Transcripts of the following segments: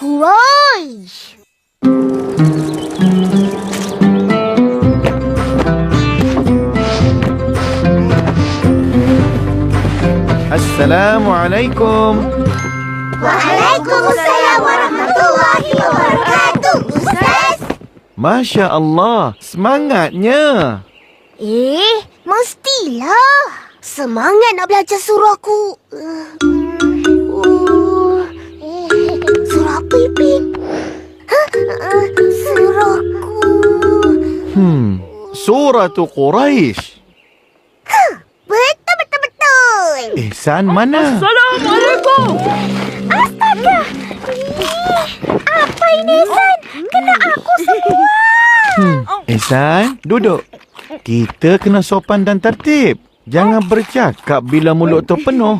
Quraisy. Assalamualaikum. Waalaikumsalam warahmatullahi wabarakatuh, Ustaz. Masya Allah, semangatnya. Mestilah. Semangat nak belajar surahku. Surah apa, Ipin? Surahku. Suratul Quraisy. Betul. Ihsan mana? Assalamualaikum. Astaga. Apa ini, Ihsan? Kena aku semua. Ihsan, duduk. Kita kena sopan dan tertib. Jangan bercakap bila mulut tu penuh.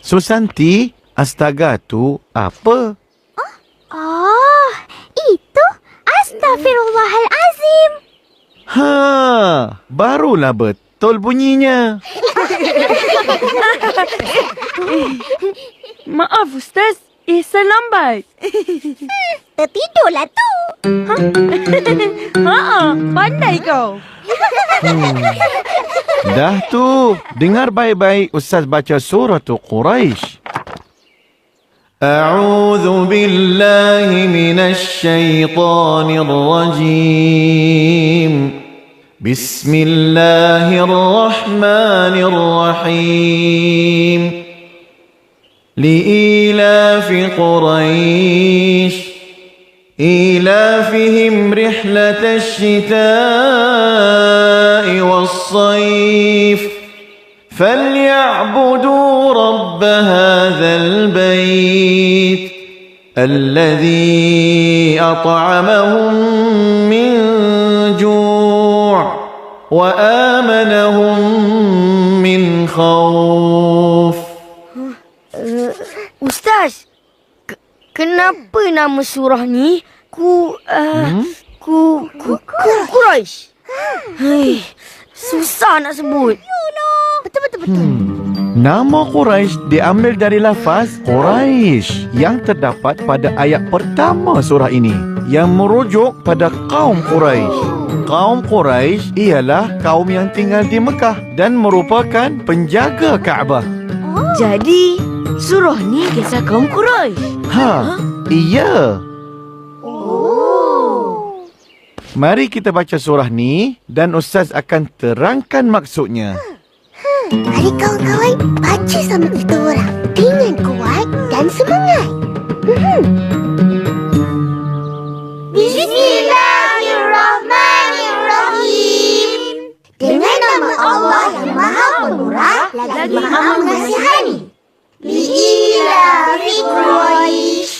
Susanti, astaga tu apa? Oh, itu Astaghfirullahalazim. Barulah betul bunyinya. Maaf Ustaz, Ihsan lambat. Tertidurlah tu. Pandai kau. Dah tu, dengar baik-baik Ustaz baca suratul Quraisy. A'udzu billahi minasy syaithanir rajim. Bismillahirrahmanirrahim. Li'ilafi Quraisy إيلافهم رحلة الشتاء والصيف فليعبدوا رب هذا البيت الذي أطعمهم من جوع وآمنهم من خوف. Ustaz, kenapa nama surah ni Quraisy? Susah nak sebut. Betul. Nama Quraisy diambil dari lafaz Quraisy yang terdapat pada ayat pertama surah ini yang merujuk pada kaum Quraisy. Kaum Quraisy ialah kaum yang tinggal di Mekah dan merupakan penjaga Kaabah. Jadi, surah ni kisah kaum Quraisy. Iya. Mari kita baca surah ni dan Ustaz akan terangkan maksudnya. Mari kawan-kawan baca sama kita orang dengan kuat dan semangat. Bismillahirrahmanirrahim. Dengan nama Allah yang Maha Pemurah lagi Maha Mengasihani. Li'ilafi Quraisy.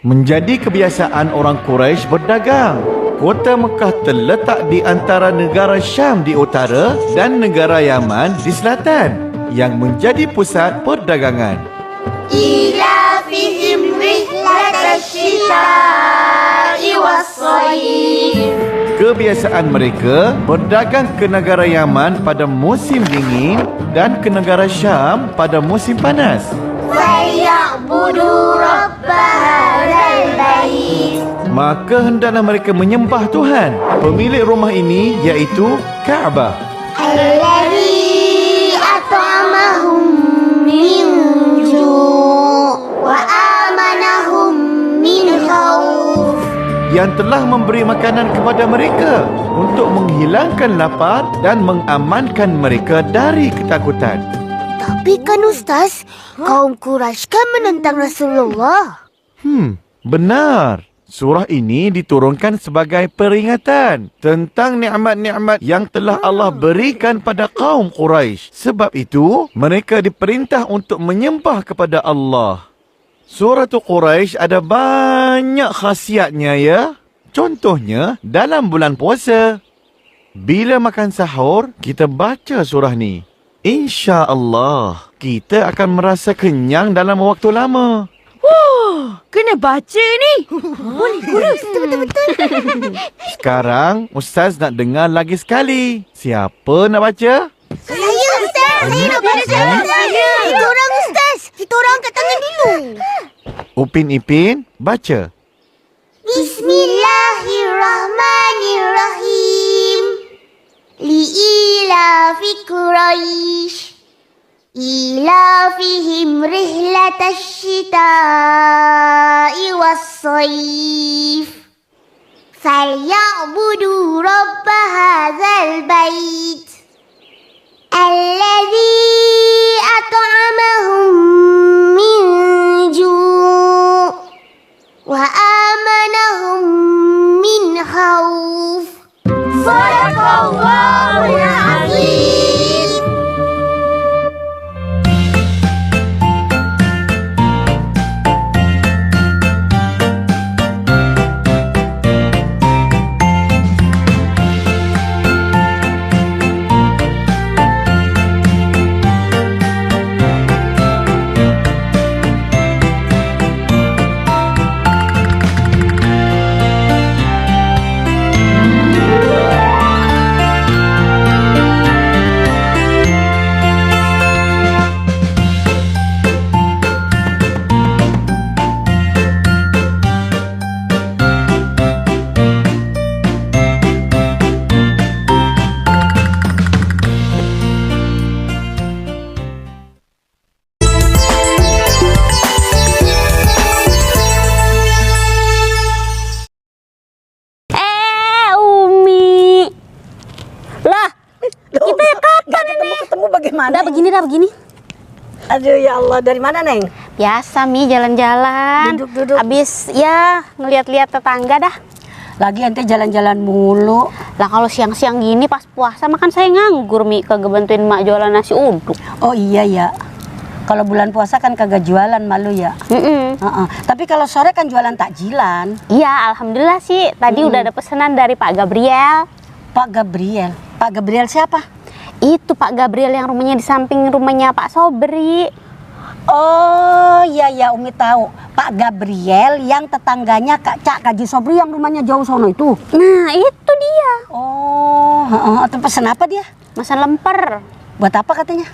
Menjadi kebiasaan orang Quraisy berdagang. Kota Mekah terletak di antara negara Syam di utara dan negara Yaman di selatan yang menjadi pusat perdagangan. Ilafihim rihlatasyita'i was-sayf. Kebiasaan mereka berdagang ke negara Yaman pada musim dingin dan ke negara Syam pada musim panas. Faya'budu rabba hadzal bait. Maka hendaklah mereka menyembah Tuhan, pemilik rumah ini iaitu Kaabah. Alladzi at'amahum min ju' wa amanahum min khauf. Yang telah memberi makanan kepada mereka untuk menghilangkan lapar dan mengamankan mereka dari ketakutan. Tapi kan Ustaz, kaum Quraisy kan menentang Rasulullah. Benar. Surah ini diturunkan sebagai peringatan tentang nikmat-nikmat yang telah Allah berikan pada kaum Quraisy. Sebab itu, mereka diperintah untuk menyembah kepada Allah. Suratul Quraisy ada banyak khasiatnya ya. Contohnya, dalam bulan puasa. Bila makan sahur, kita baca surah ni. InsyaAllah, kita akan merasa kenyang dalam waktu lama. Kena baca ni. Boleh kurus. Betul. Sekarang, Ustaz nak dengar lagi sekali. Siapa nak baca? Saya Ustaz. Saya nak baca. Saya. Itu orang Ustaz. kita orang angkat tangan dulu. Upin Ipin, baca. Bismillahirrahmanirrahim. Li'ilafi Quraisy. إيلافهم رحلة الشتاء والصيف فليعبدوا رب هذا البيت الذي أطعمهم من جوع وآمنهم من خوف صدق الله العظيم. Dah begini. Aduh ya Allah, dari mana Neng? Biasa Mi jalan-jalan. Duduk. Habis ya ngeliat-liat tetangga dah. Lagi ente jalan-jalan mulu. Lah kalau siang-siang gini pas puasa makan saya nganggur Mi, kagak bantuin mak jualan nasi uduk. Oh iya ya. Kalau bulan puasa kan kagak jualan malu ya. Tapi kalau sore kan jualan takjilan. Iya, alhamdulillah sih. Tadi udah ada pesanan dari Pak Gabriel. Pak Gabriel siapa? Itu Pak Gabriel yang rumahnya di samping rumahnya Pak Sobri. Oh iya Umi tahu. Pak Gabriel yang tetangganya Cak Kaji Sobri yang rumahnya jauh sono itu. Nah itu dia. Oh, atau pesan apa dia? Masa lemper. Buat apa katanya?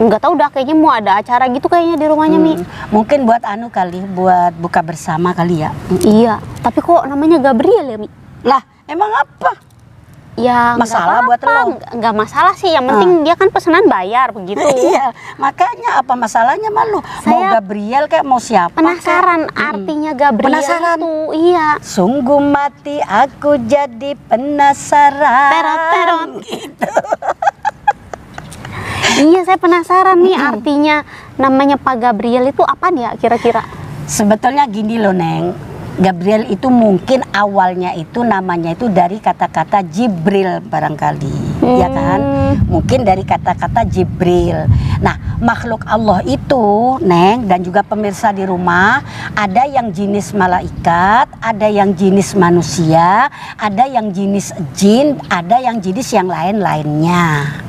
Enggak tahu dah, kayaknya mau ada acara gitu kayaknya di rumahnya Mi. Mungkin buat anu kali, buat buka bersama kali ya. Iya, tapi kok namanya Gabriel ya Mi? Lah, emang apa? Ya masalah buat lo? Enggak masalah sih, yang penting dia kan pesanan bayar begitu. Iya, makanya apa masalahnya malu? Mau Gabriel kayak mau siapa? Penasaran artinya Gabriel penasaran. itu, iya. Sungguh mati aku jadi penasaran. Terot. Gitu. Iya, saya penasaran nih artinya namanya Pak Gabriel itu apa ya kira-kira? Sebetulnya gini loh Neng. Gabriel itu mungkin awalnya itu namanya itu dari kata-kata Jibril barangkali, ya kan? Mungkin dari kata-kata Jibril. Nah, makhluk Allah itu, Neng, dan juga pemirsa di rumah, ada yang jenis malaikat, ada yang jenis manusia, ada yang jenis jin, ada yang jenis yang lain-lainnya.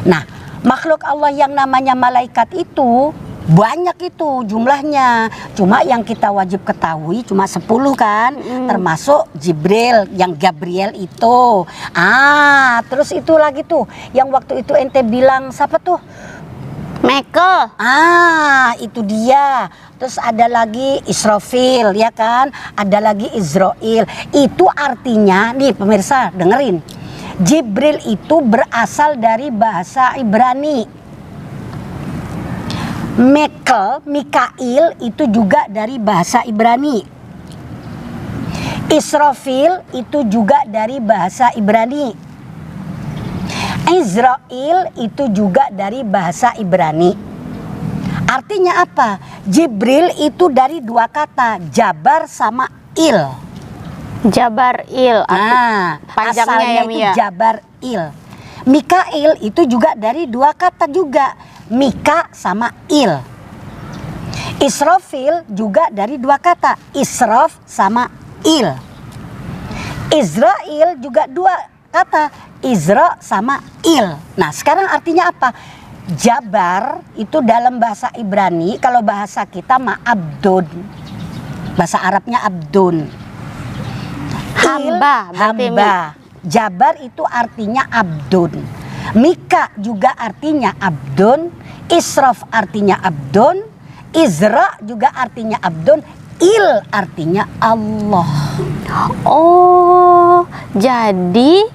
Nah, makhluk Allah yang namanya malaikat itu banyak itu jumlahnya. Cuma yang kita wajib ketahui cuma 10 kan, termasuk Jibril yang Gabriel itu. Terus itu lagi tuh yang waktu itu ente bilang siapa tuh? Michael. Itu dia. Terus ada lagi Israfil ya kan, ada lagi Israel. Itu artinya nih pemirsa dengerin, Jibril itu berasal dari bahasa Ibrani. Mikail itu juga dari bahasa Ibrani. Israfil itu juga dari bahasa Ibrani. Israel itu juga dari bahasa Ibrani. Artinya apa? Jibril itu dari dua kata, Jabar sama Il. Jabar Il. asalnya Panjangnya itu ya. Jabar Il. Mikail itu juga dari dua kata juga, Mika sama Il. Israfil juga dari dua kata, Israf sama Il. Israel juga dua kata, Izra sama Il. Nah sekarang artinya apa? Jabar itu dalam bahasa Ibrani, kalau bahasa kita Abdun, bahasa Arabnya Abdun. Hamba. Jabar itu artinya Abdun. Mika juga artinya Abdun. Israf artinya Abdun. Izra juga artinya abdun, il artinya Allah. Oh, jadi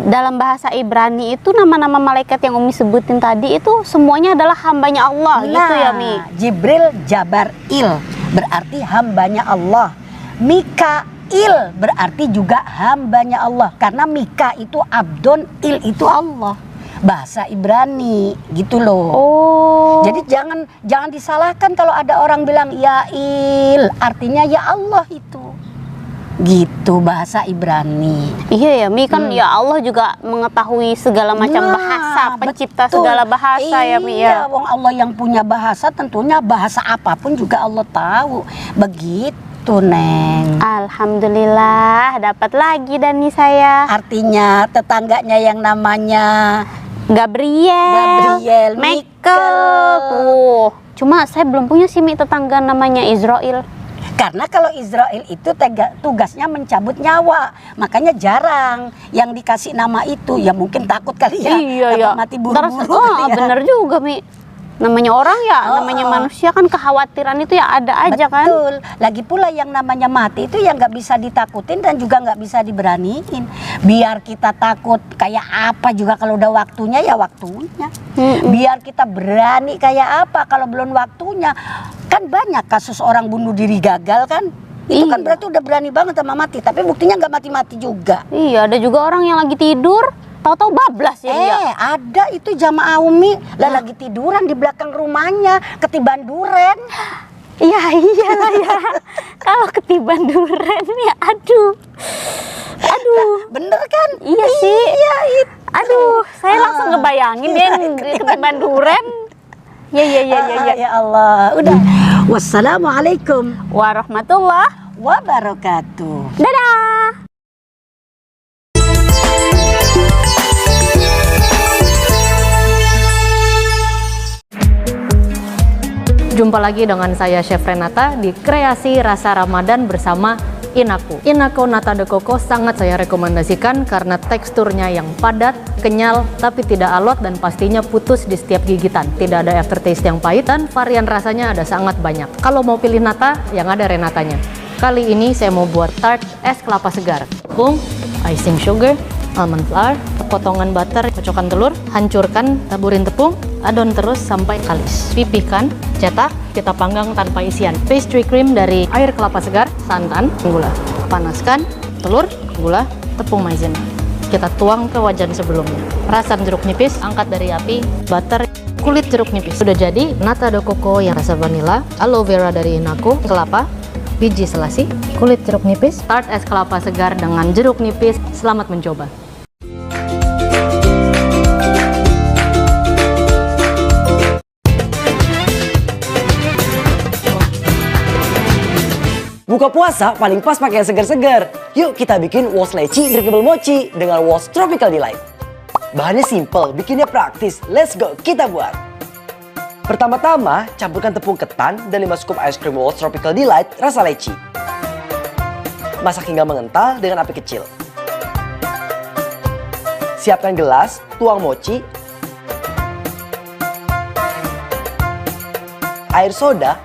dalam bahasa Ibrani itu nama-nama malaikat yang Umi sebutin tadi itu semuanya adalah hambanya Allah gitu ya Mi? Jibril Jabaril berarti hambanya Allah. Mikail berarti juga hambanya Allah. Karena Mika itu abdun, il itu Allah. Bahasa Ibrani gitu loh. Oh. Jadi jangan disalahkan kalau ada orang bilang ya il, artinya ya Allah itu. Gitu bahasa Ibrani. Iya ya Mi, kan ya Allah juga mengetahui segala macam bahasa, pencipta betul. segala bahasa ya Mi ya. Iya, wong Allah yang punya bahasa tentunya bahasa apapun juga Allah tahu. Begitu Neng. Alhamdulillah dapat lagi Dani saya. Artinya tetangganya yang namanya Gabriel, Michael. Tuh. Cuma saya belum punya sih Mi tetangga namanya Israel. Karena kalau Israel itu tugasnya mencabut nyawa, makanya jarang yang dikasih nama itu. Ya mungkin takut kali ya, Iya takut ya. mati buru-buru kali ya. Bener juga Mi. Namanya orang ya, namanya manusia kan kekhawatiran itu ya ada aja kan. Betul. Lagi pula yang namanya mati itu yang nggak bisa ditakutin dan juga nggak bisa diberaniin. Biar kita takut kayak apa juga kalau udah waktunya ya waktunya. Biar kita berani kayak apa kalau belum waktunya. Kan banyak kasus orang bunuh diri gagal kan. Itu kan berarti udah berani banget sama mati. Tapi buktinya nggak mati-mati juga. Iya, ada juga orang yang lagi tidur tahu-tahu bablas ya dia. Ada itu jamaah Umi lah lagi tiduran di belakang rumahnya ketiban duren. Iya lah ya. Kalau ketiban duren ya aduh. Bener kan? Iya sih. Iya itu. Aduh, saya langsung ngebayangin dia ketiban duren. Ya. Ya Allah. Udah. Wassalamualaikum Warahmatullah wabarakatuh. Dadah. Jumpa lagi dengan saya Chef Renata di Kreasi Rasa Ramadan bersama Inako. Inako Nata de Coco sangat saya rekomendasikan karena teksturnya yang padat, kenyal, tapi tidak alot dan pastinya putus di setiap gigitan. Tidak ada aftertaste yang pahit dan varian rasanya ada sangat banyak. Kalau mau pilih nata, yang ada Renatanya. Kali ini saya mau buat tart es kelapa segar. Tepung, icing sugar, almond flour, potongan butter, kocokan telur, hancurkan, taburin tepung, adon terus sampai kalis. Pipihkan, cetak, kita panggang tanpa isian. Pastry cream dari air kelapa segar, santan, gula. Panaskan, telur, gula, tepung maizena. Kita tuang ke wajan sebelumnya. Perasan jeruk nipis, angkat dari api, butter, kulit jeruk nipis. Sudah jadi nata de coco yang rasa vanila, aloe vera dari Inako, kelapa, biji selasi, kulit jeruk nipis, tart es kelapa segar dengan jeruk nipis. Selamat mencoba. Buka puasa paling pas pakai yang segar-segar. Yuk kita bikin wos leci drinkable mochi dengan wos tropical delight. Bahannya simple, bikinnya praktis. Let's go, kita buat. Pertama-tama, campurkan tepung ketan dan 5 scoop ice cream wos tropical delight rasa leci. Masak hingga mengental dengan api kecil. Siapkan gelas, tuang mochi, air soda,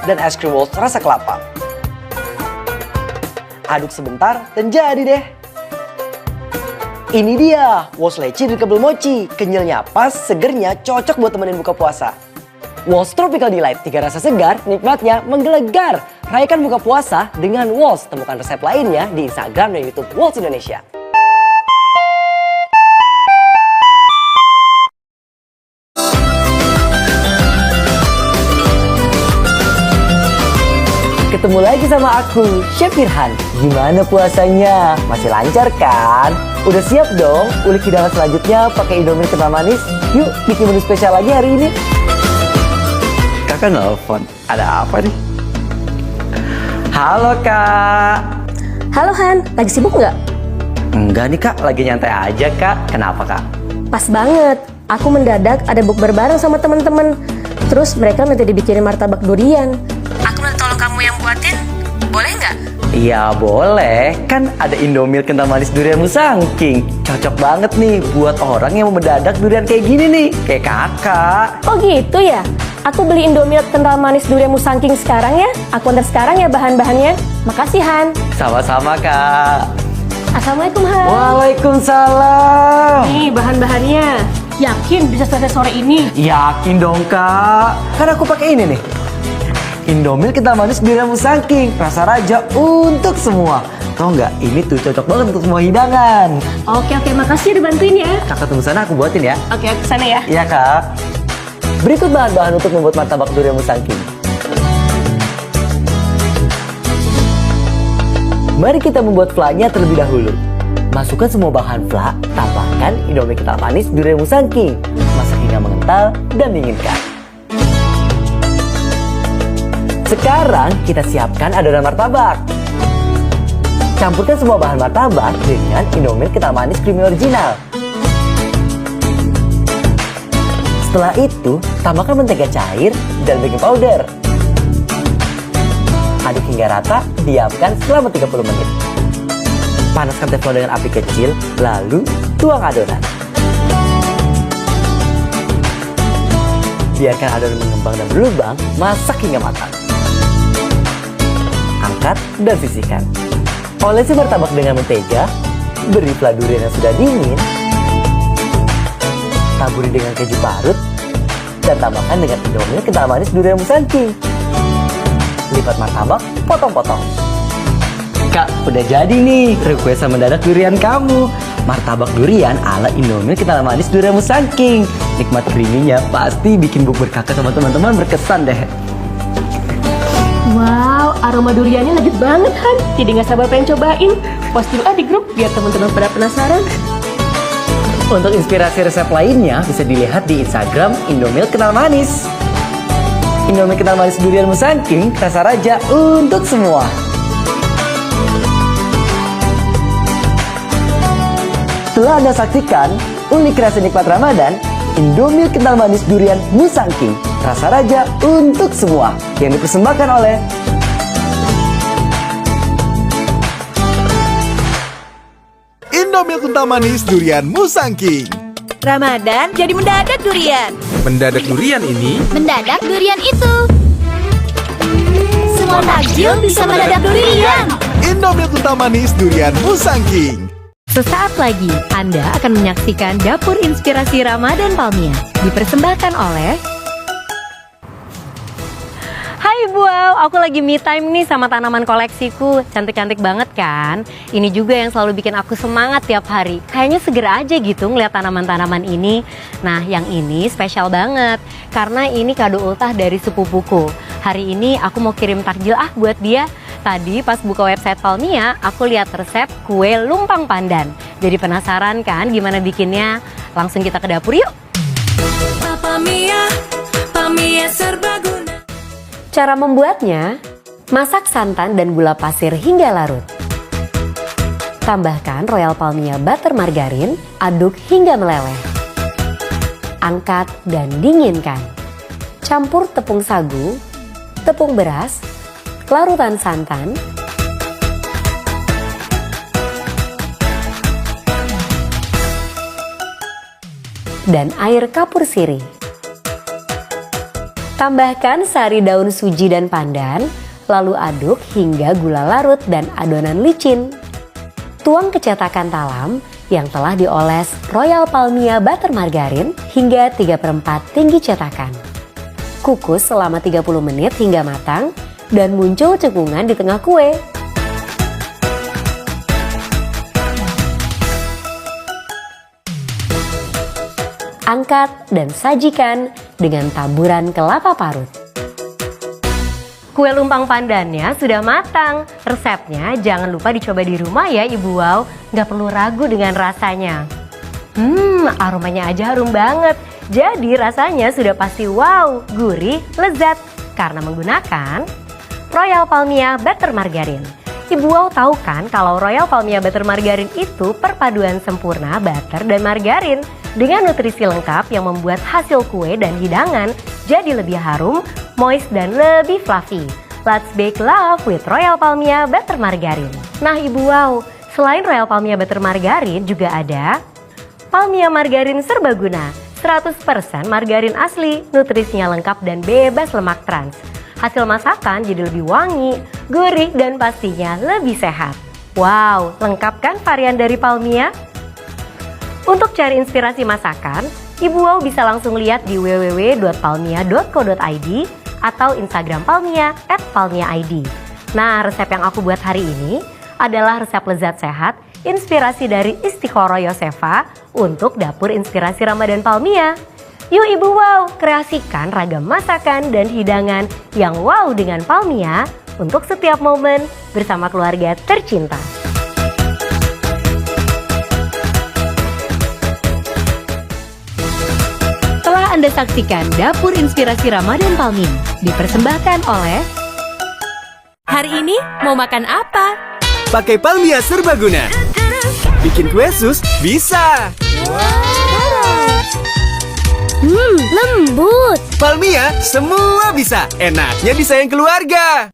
dan es krim waltz rasa kelapa. Aduk sebentar dan jadi deh. Ini dia, waltz leci drinkable mochi. Kenyalnya pas, segernya cocok buat temenin buka puasa. Waltz Tropical Delight, 3 rasa segar, nikmatnya menggelegar. Rayakan buka puasa dengan waltz. Temukan resep lainnya di Instagram dan YouTube Waltz Indonesia. Ketemu lagi sama aku, Chef Firhan. Gimana puasanya? Masih lancar kan? Udah siap dong ulik hidangan selanjutnya pakai Indomie kental manis? Yuk bikin menu spesial lagi hari ini. Kakak nelfon, ada apa nih? Halo Kak. Halo Han, lagi sibuk nggak? Enggak nih Kak, lagi nyantai aja Kak. Kenapa Kak? Pas banget, aku mendadak ada bukber bareng sama teman-teman. Terus mereka minta dibikinin martabak durian. Aku minta tolong kamu yang buatin, boleh nggak? Iya boleh, kan ada Indomie kental manis durian Musangking. Cocok banget nih buat orang yang mau mendadak durian kayak gini nih, kayak kakak. Oh gitu ya? Aku beli Indomie kental manis durian Musangking sekarang ya. Aku antar sekarang ya bahan-bahannya. Makasih Han. Sama-sama, Kak. Assalamualaikum Han. Waalaikumsalam. Nih bahan-bahannya. Yakin bisa selesai sore ini? Yakin dong, Kak. Kan aku pakai ini nih. Indomie kental manis durian Musangking, rasa raja untuk semua. Tau nggak, ini tuh cocok banget untuk semua hidangan. Oke, makasih udah bantuin ya. Kakak tunggu sana, aku buatin ya. Oke, aku kesana ya. Iya, Kak. Berikut bahan-bahan untuk membuat martabak durian Musangking. Mari kita membuat fla-nya terlebih dahulu. Masukkan semua bahan fla, tambahkan Indomie kental manis durian Musangking. Masak hingga mengental dan dinginkan. Sekarang kita siapkan adonan martabak. Campurkan semua bahan martabak dengan Indomie kental manis creamy original. Setelah itu, tambahkan mentega cair dan baking powder. Aduk hingga rata, diamkan selama 30 menit. Panaskan teflon dengan api kecil, lalu tuang adonan. Biarkan adonan mengembang dan berlubang, masak hingga matang. Angkat dan sisihkan. Olesi martabak dengan mentega, beri fla durian yang sudah dingin, taburi dengan keju parut, dan tambahkan dengan Indomie kental manis durian Musangking. Lipat martabak, potong-potong. Kak, udah jadi nih requestan mendadak durian kamu. Martabak durian ala Indomie kental manis durian Musangking. Nikmat creamy-nya pasti bikin bukber kakak sama teman-teman berkesan deh. Wow, aroma duriannya legit banget Han. Jadi nggak sabar pengen cobain. Posting di grup biar teman-teman pada penasaran. Untuk inspirasi resep lainnya bisa dilihat di Instagram Indomie kental manis. Indomie kental manis durian Musangking, rasa raja untuk semua. Setelah Anda saksikan unik rasa nikmat Ramadan, Indomie kental manis durian Musangking, rasa raja untuk semua, yang dipersembahkan oleh Indomie kental manis durian Musangking. Ramadan jadi mendadak durian. Mendadak durian ini, Mendadak durian itu. Semua takjil bisa mendadak durian. Indomie kental manis durian Musangking. Sesaat lagi Anda akan menyaksikan Dapur Inspirasi Ramadan Palmia, dipersembahkan oleh Hai Wow, aku lagi me time nih sama tanaman koleksiku. Cantik-cantik banget kan? Ini juga yang selalu bikin aku semangat tiap hari. Kayaknya seger aja gitu ngeliat tanaman-tanaman ini. Nah, yang ini spesial banget karena ini kado ultah dari sepupuku. Hari ini aku mau kirim takjil buat dia. Tadi pas buka website Palmia, aku lihat resep kue lumpang pandan. Jadi penasaran kan gimana bikinnya? Langsung kita ke dapur yuk. Palmia serbaguna. Cara membuatnya, masak santan dan gula pasir hingga larut. Tambahkan Royal Palmia butter margarin, aduk hingga meleleh. Angkat dan dinginkan. Campur tepung sagu, tepung beras, larutan santan, dan air kapur sirih. Tambahkan sari daun suji dan pandan, lalu aduk hingga gula larut dan adonan licin. Tuang ke cetakan talam yang telah dioles Royal Palmia butter margarin hingga 3/4 tinggi cetakan. Kukus selama 30 menit hingga matang dan muncul cekungan di tengah kue. Angkat dan sajikan dengan taburan kelapa parut. Kue lumpang pandannya sudah matang. Resepnya jangan lupa dicoba di rumah ya Ibu Wow. Nggak perlu ragu dengan rasanya. Aromanya aja harum banget. Jadi rasanya sudah pasti wow, gurih, lezat. Karena menggunakan Royal Palmia butter margarin. Ibu Wow tahu kan kalau Royal Palmia butter margarin itu perpaduan sempurna butter dan margarin dengan nutrisi lengkap yang membuat hasil kue dan hidangan jadi lebih harum, moist dan lebih fluffy. Let's bake love with Royal Palmia butter margarin. Nah Ibu Wow, selain Royal Palmia butter margarin juga ada Palmia margarin serbaguna. 100% margarin asli, nutrisinya lengkap dan bebas lemak trans. Hasil masakan jadi lebih wangi, gurih, dan pastinya lebih sehat. Wow, lengkap kan varian dari Palmia? Untuk cari inspirasi masakan, Ibu Wow bisa langsung lihat di www.palmia.co.id atau Instagram Palmia @palmiaid. Nah, resep yang aku buat hari ini adalah resep lezat sehat, inspirasi dari Istiqoroh Yosefa untuk dapur inspirasi Ramadan Palmia. Yuk Ibu Wow, kreasikan ragam masakan dan hidangan yang wow dengan Palmia untuk setiap momen bersama keluarga tercinta. Telah Anda saksikan Dapur Inspirasi Ramadan Palmia, dipersembahkan oleh... Hari ini mau makan apa? Pakai Palmia Serbaguna. Bikin kue sus bisa. Lembut. Palmia semua bisa. Enaknya disayang keluarga.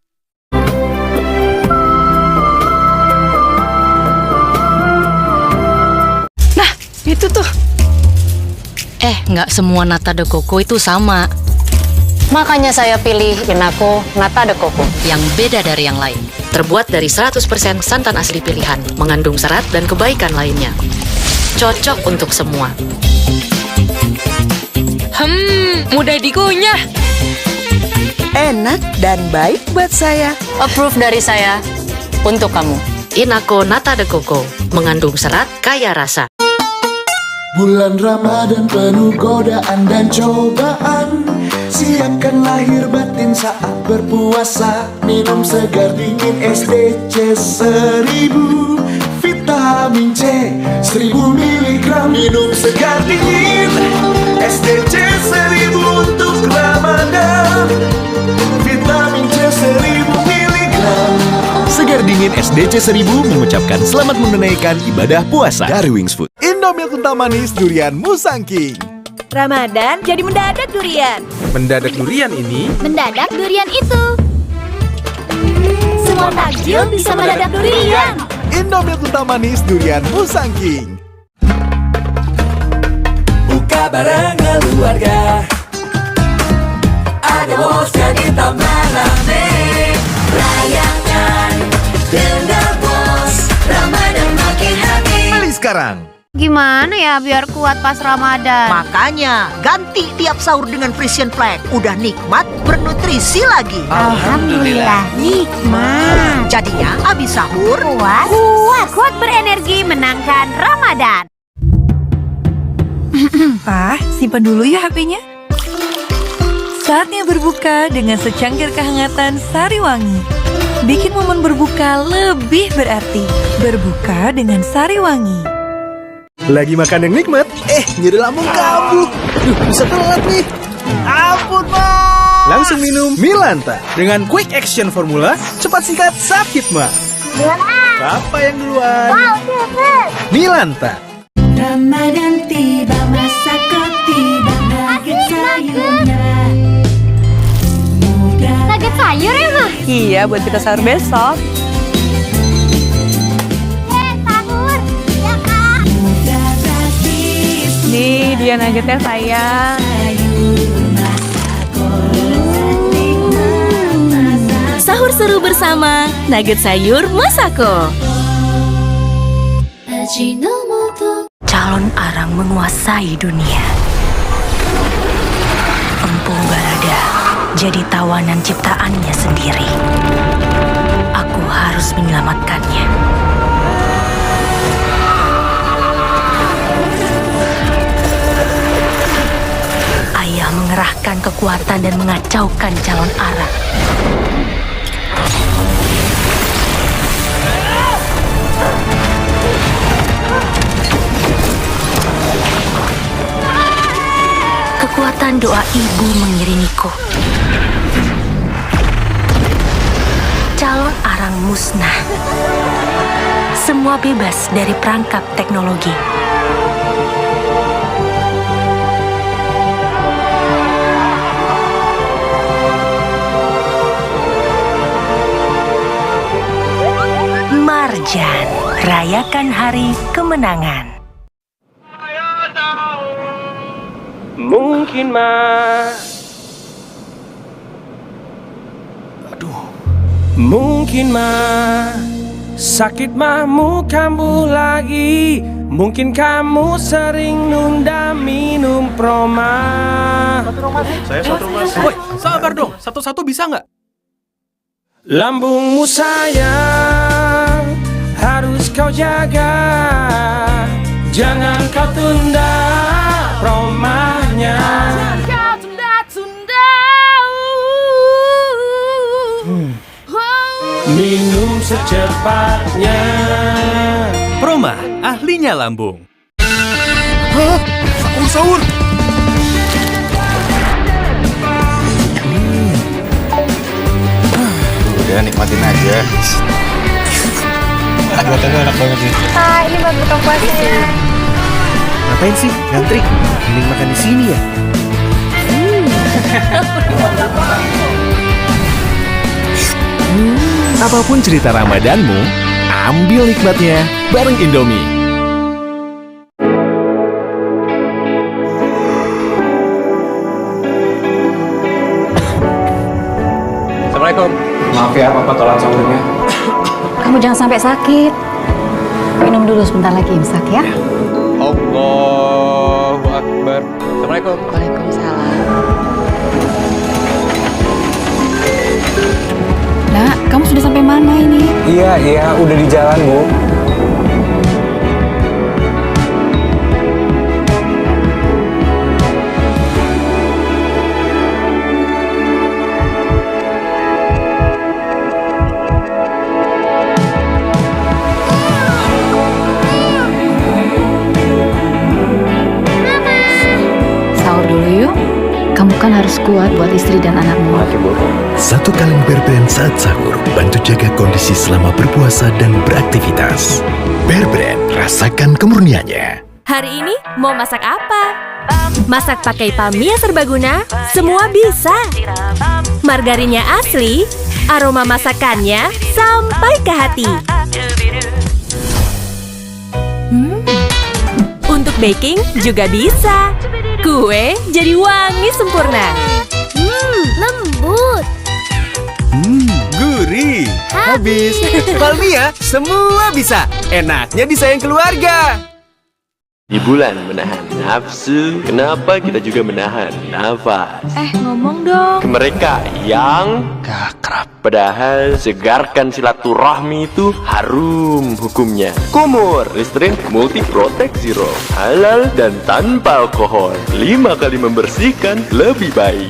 Nah, itu tuh. Nggak semua nata de coco itu sama. Makanya saya pilih Inako Nata de Coco Yang beda dari yang lain. terbuat dari 100% santan asli pilihan, mengandung serat dan kebaikan lainnya. Cocok untuk semua. Mudah dikunyah. Enak dan baik buat saya. Approve dari saya untuk kamu. Inako Nata de Coco, mengandung serat, kaya rasa. Bulan Ramadan penuh godaan dan cobaan. Siapkan lahir batin saat berpuasa. Minum segar dingin SDC 1000. Vitamin C 1000 mg. Minum segar dingin SDC 1000 untuk Ramadan. Vitamin C 1000 mg. Segar dingin SDC 1000 mengucapkan selamat menunaikan ibadah puasa. Dari Wings Food. Indomie kental manis durian Musangking. Ramadan jadi mendadak durian. Mendadak durian ini. Mendadak durian itu. Semua takjil bisa mendadak durian. Indomie kental manis durian Musangking. Buka bareng keluarga. Ada bos jadi tambah rame. Rayakan dengan bos. Ramadan makin happy. Beli sekarang. Gimana ya biar kuat pas Ramadan? Makanya ganti tiap sahur dengan Frisian Flag. Udah nikmat, bernutrisi lagi. Alhamdulillah nikmat. Jadinya abis sahur Kuat berenergi menangkan Ramadan. Pak, simpan dulu ya HP-nya. Saatnya berbuka dengan secangkir kehangatan Sari Wangi. Bikin momen berbuka lebih berarti. Berbuka dengan Sari Wangi. Lagi makan yang nikmat, nyeri lambung kabuk. Bisa telat nih. Ampun, Pak. Langsung minum Milanta. Dengan quick action formula, cepat singkat sakit, Mak. Siapa yang duluan? Milanta. Ramadan tiba, masako tiba, nugget sayurnya. Nugget sayur ya, Ma? Iya, buat kita sahur besok. Sahur. Ya, Kak. Nih, dia nuggetnya sayang. Sahur seru bersama Nugget Sayur Masako. Calon Arang menguasai dunia. Empu Barada jadi tawanan ciptaannya sendiri. Aku harus menyelamatkannya. Ayah mengerahkan kekuatan dan mengacaukan calon Arang. Kekuatan doa ibu mengiringiku. Calon Arang musnah. Semua bebas dari perangkap teknologi. Marjan, rayakan hari kemenangan. Mungkin mah Mungkin mah sakit mahmu kambuh lagi. Mungkin kamu sering nunda minum proma. Saya satu mas. Woi, sabar dong. Satu-satu bisa nggak? Lambungmu sayang harus kau jaga. Jangan kau tunda promanya. Jangan kau tunda-tunda. Minum secepatnya. Proma, ahlinya lambung. Hah? Sahur-sahur. Udah nikmatin aja. Buatannya enak banget nih. Ini buat buka puasanya. Ngapain sih ngantri? Mending makan di sini ya. Apapun cerita Ramadanmu, ambil nikmatnya bareng Indomie. Assalamualaikum. Maaf ya, Papa tolak sahurnya. Kamu jangan sampai sakit. Minum dulu sebentar lagi imsak ya. Allahu Akbar. Assalamualaikum. Waalaikumsalam. Nak, kamu sudah sampai mana ini? Iya, udah di jalan, Bu. Sahur dulu yuk. Kamu kan harus kuat buat istri dan anakmu. Satu kaleng Bear Brand saat sahur, bantu jaga kondisi selama berpuasa dan beraktivitas. Bear Brand, rasakan kemurniannya. Hari ini mau masak apa? Masak pakai Palmia serbaguna? Semua bisa. Margarinnya asli, aroma masakannya sampai ke hati. Untuk baking juga bisa. Kue jadi wangi sempurna. Lembut. Gurih. Habis. Palmia, semua bisa. Enaknya disayang keluarga. Di bulan menahan nafsu, kenapa kita juga menahan nafas? Ngomong dong. Ke mereka yang akrab. Padahal segarkan silaturahmi itu harum hukumnya. Kumur, Listerine Multi Protect Zero. Halal dan tanpa alkohol. 5 kali membersihkan lebih baik.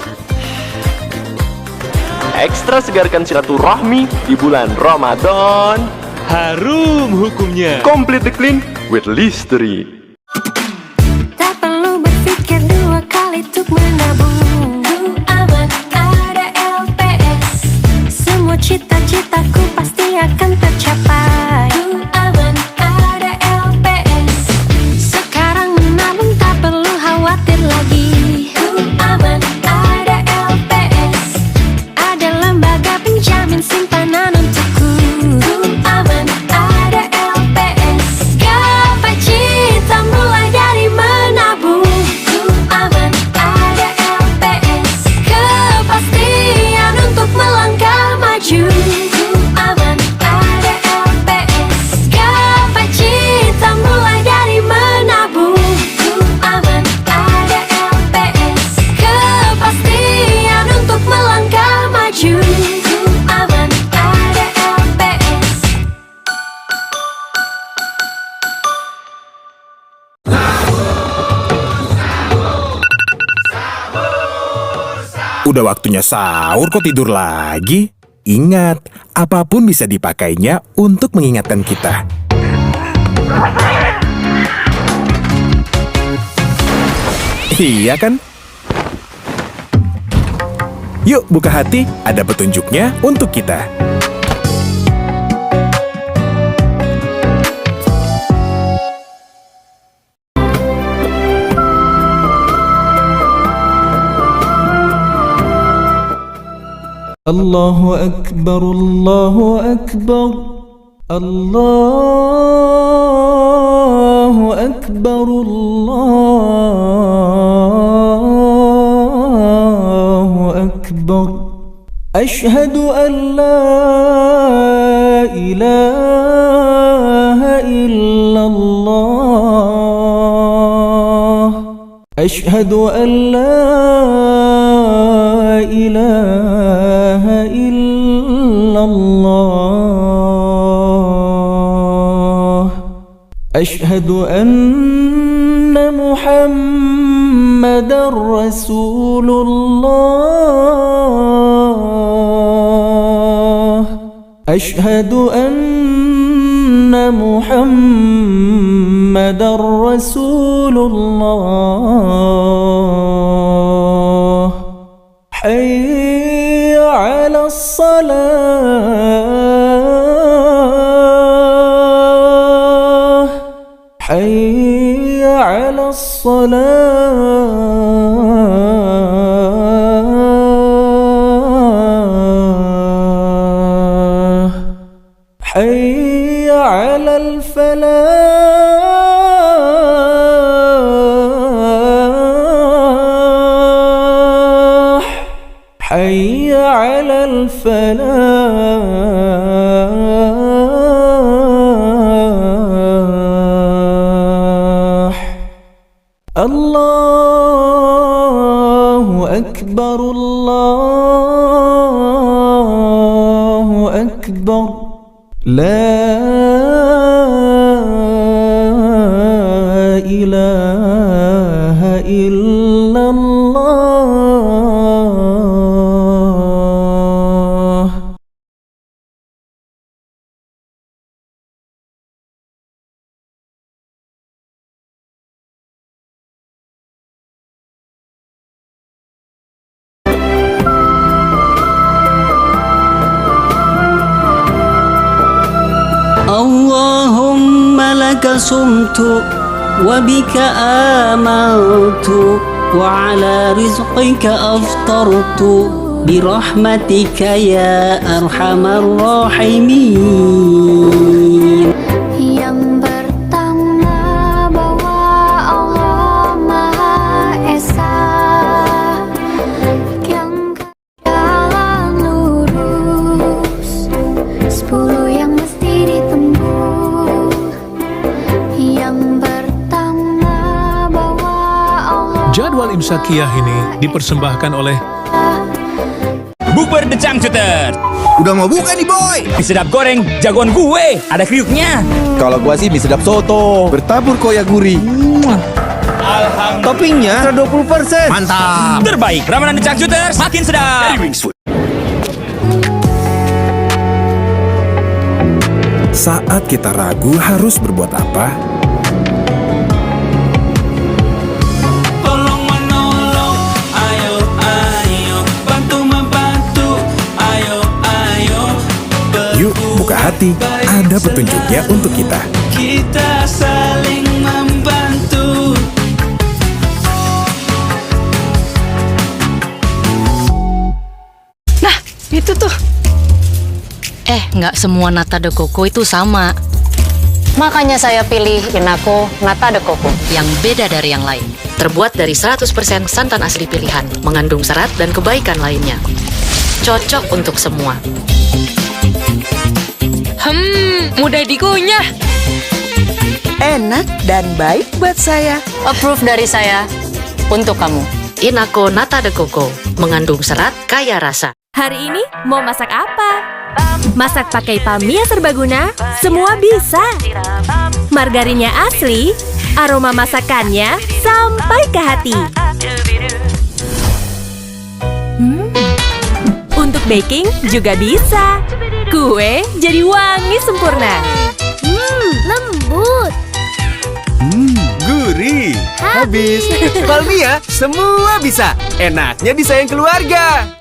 Ekstra segarkan silaturahmi di bulan Ramadan. Harum hukumnya. Completely clean with Listerine. Tak perlu berpikir dua kali untuk menabung. Aman ada LPS. Semua cita-citaku pasti akan tercapai. Aman ada LPS. Sekarang menabung tak perlu khawatir lagi. Aman ada LPS. Ada lembaga penjamin simpanan untukku. Aman ada LPS. Gapai cita mulai dari menabung. Aman ada LPS. Kepastian untuk melangkah maju. Aman ada LPS. Gapai cita mulai dari menabung. Aman ada LPS. Kepastian untuk melangkah maju. Aman ada LPS. Udah waktunya sahur kok tidur lagi? Ingat, apapun bisa dipakainya untuk mengingatkan kita. Iya kan? Yuk buka hati, ada petunjuknya untuk kita. Allahu Akbar, Allahu Akbar, Allahu Akbar, Allah. أكبر أشهد أن لا إله إلا الله أشهد أن لا إله إلا الله أشهد أن محمدا رسول الله أشهد أن محمدا رسول الله حي على الصلاة حي على الصلاة حي على الفلاح حي على الفلاح الله أكبر الله أكبر لا إله إلا الله اللهم لك صمت وبك آمنت وعلى رزقك أفطرت برحمتك يا أرحم الراحمين. Yang pertama bahwa Allah Maha Esa, yang jalan lurus, 10 yang mesti ditempuh. Yang pertama bahwa Allah. Jadwal Imsakiyah ini dipersembahkan oleh Bukber The Changcuter. Udah mau buka nih boy. Mie sedap goreng jagoan gue, ada kriuknya. Kalau gua sih mie sedap soto, bertabur koya gurih. Alhamdulillah. Toppingnya 20%. Mantap. Terbaik, Ramadan The Changcuter makin sedap. Saat kita ragu harus berbuat apa? Tolong menolong, ayo ayo, bantu membantu, ayo ayo. Yuk, buka hati. Ada petunjuknya untuk kita. Kita saling membantu. Nah, itu tuh. Nggak semua nata de coco itu sama. Makanya saya pilih Inako Nata de Coco yang beda dari yang lain. Terbuat dari 100% santan asli pilihan, mengandung serat dan kebaikan lainnya. Cocok untuk semua. Mudah dikunyah. Enak dan baik buat saya. Approve dari saya untuk kamu. Inako Nata de Coco, mengandung serat, kaya rasa. Hari ini mau masak apa? Masak pakai palmia serbaguna, semua bisa. Margarinnya asli, aroma masakannya sampai ke hati. Untuk baking juga bisa. Kue jadi wangi sempurna. Lembut. Gurih. Habis. Palmia semua bisa. Enaknya disayang keluarga.